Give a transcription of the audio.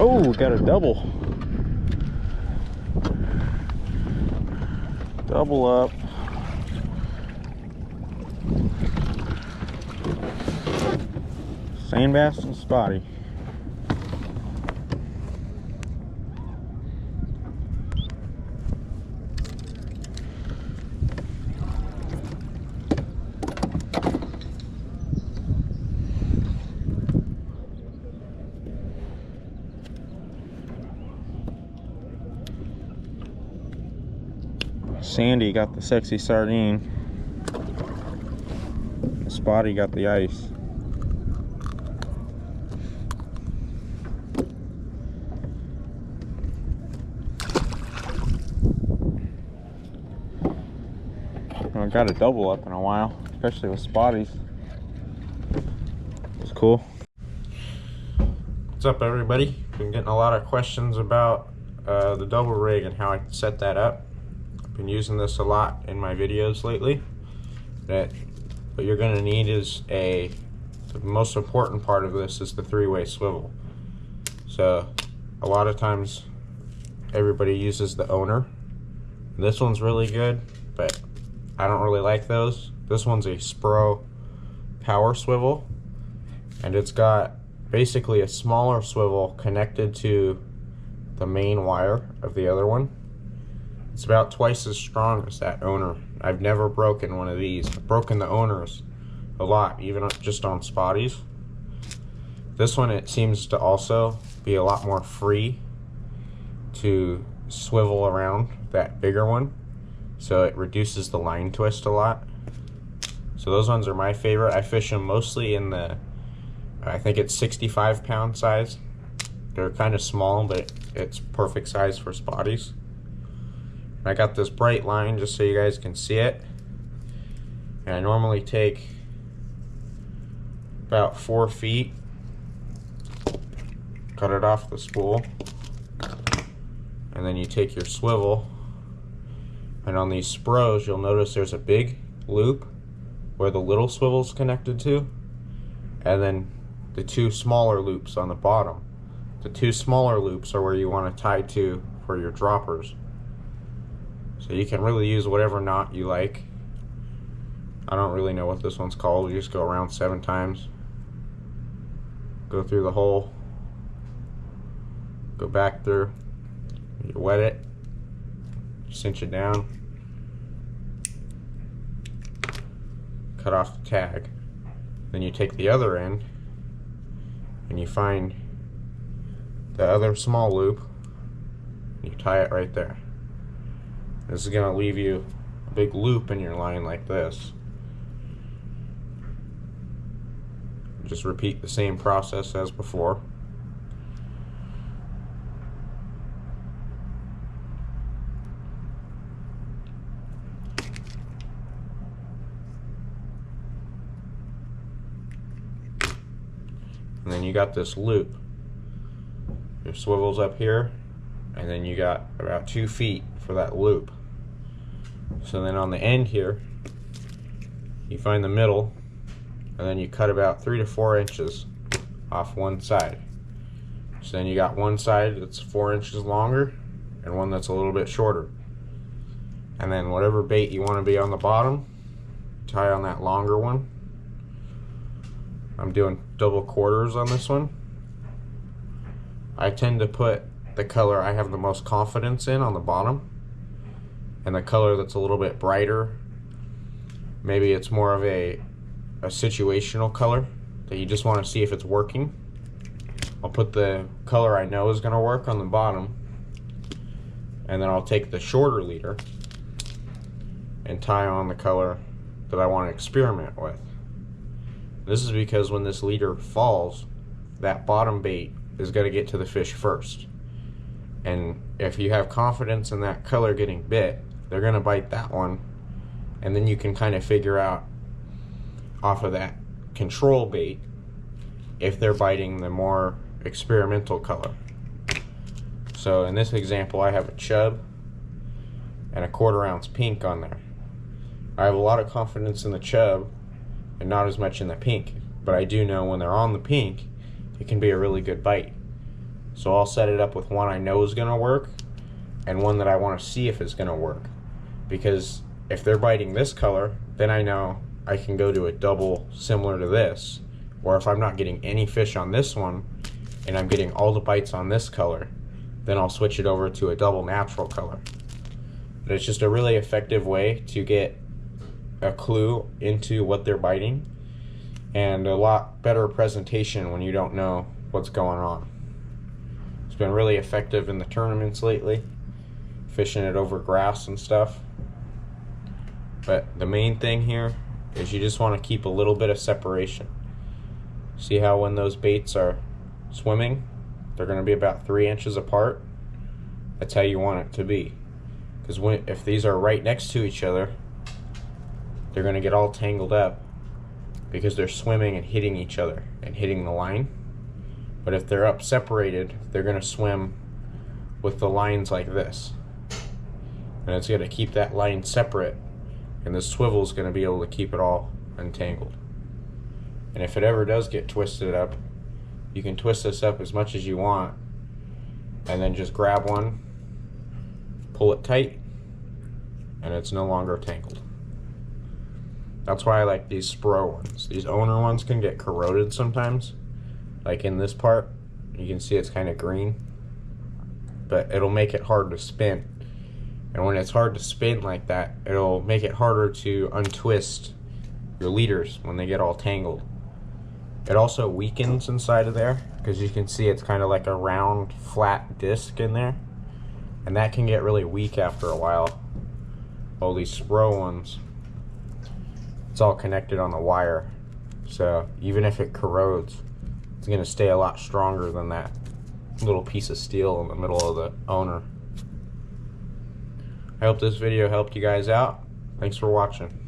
Oh, we got a double. Double up. Sand bass and spotty. Sandy got the sexy sardine. Spotty got the ice. I got a double up in a while, especially with spotties. It's cool. What's up, everybody? Been getting a lot of questions about the double rig and how I set that up. I've been using this a lot in my videos lately. What you're going to need is the most important part of this is the three-way swivel. So a lot of times everybody uses the owner. This one's really good, but I don't really like those. This one's a Spro power swivel, and it's got basically a smaller swivel connected to the main wire of the other one. It's about twice as strong as that owner. I've never broken one of these. I've broken the owners a lot, even just on spotties. This one, it seems to also be a lot more free to swivel around that bigger one, so it reduces the line twist a lot. So those ones are my favorite. I fish them mostly in the, I think it's 65-pound size. They're kind of small, but it's perfect size for spotties. I got this bright line just so you guys can see it. And I normally take about 4 feet, cut it off the spool, and then you take your swivel. And on these Spros, you'll notice there's a big loop where the little swivel's connected to, and then the two smaller loops on the bottom. The two smaller loops are where you want to tie to for your droppers. So you can really use whatever knot you like. I don't really know what this one's called. You just go around 7 times. Go through the hole. Go back through. You wet it. Cinch it down. Cut off the tag. Then you take the other end and you find the other small loop and you tie it right there. This is going to leave you a big loop in your line like this. Just repeat the same process as before. And then you got this loop. Your swivel's up here, and then you got about 2 feet for that loop. So then on the end here, you find the middle, and then you cut about 3 to 4 inches off one side. So then you got one side that's 4 inches longer, and one that's a little bit shorter. And then whatever bait you want to be on the bottom, tie on that longer one. I'm doing double quarters on this one. I tend to put the color I have the most confidence in on the bottom, and the color that's a little bit brighter, maybe it's more of a situational color that you just want to see if it's working. I'll put the color I know is going to work on the bottom, and then I'll take the shorter leader and tie on the color that I want to experiment with. This is because when this leader falls, that bottom bait is going to get to the fish first. And if you have confidence in that color getting bit, they're going to bite that one. And then you can kind of figure out off of that control bait if they're biting the more experimental color. So in this example, I have a chub and a 1/4 ounce pink on there. I have a lot of confidence in the chub and not as much in the pink, but I do know when they're on the pink, it can be a really good bite. So I'll set it up with one I know is gonna work and one that I want to see if it's gonna work. Because if they're biting this color, then I know I can go to a double similar to this. Or if I'm not getting any fish on this one and I'm getting all the bites on this color, then I'll switch it over to a double natural color. But it's just a really effective way to get a clue into what they're biting, and a lot better presentation when you don't know what's going on. It's been really effective in the tournaments lately, fishing it over grass and stuff. But the main thing here is you just want to keep a little bit of separation. See how when those baits are swimming, they're going to be about 3 inches apart? That's how you want it to be. Because if these are right next to each other, they're going to get all tangled up because they're swimming and hitting each other and hitting the line. But if they're up separated, they're going to swim with the lines like this. And it's going to keep that line separate, and the swivel is going to be able to keep it all untangled. And if it ever does get twisted up, you can twist this up as much as you want and then just grab one, pull it tight, and it's no longer tangled. That's why I like these Spro ones. These owner ones can get corroded sometimes. Like in this part, you can see it's kind of green, but it'll make it hard to spin. And when it's hard to spin like that, it'll make it harder to untwist your leaders when they get all tangled. It also weakens inside of there, because you can see it's kind of like a round, flat disc in there. And that can get really weak after a while. All these Spro ones, it's all connected on the wire. So even if it corrodes, it's going to stay a lot stronger than that little piece of steel in the middle of the owner. I hope this video helped you guys out. Thanks for watching.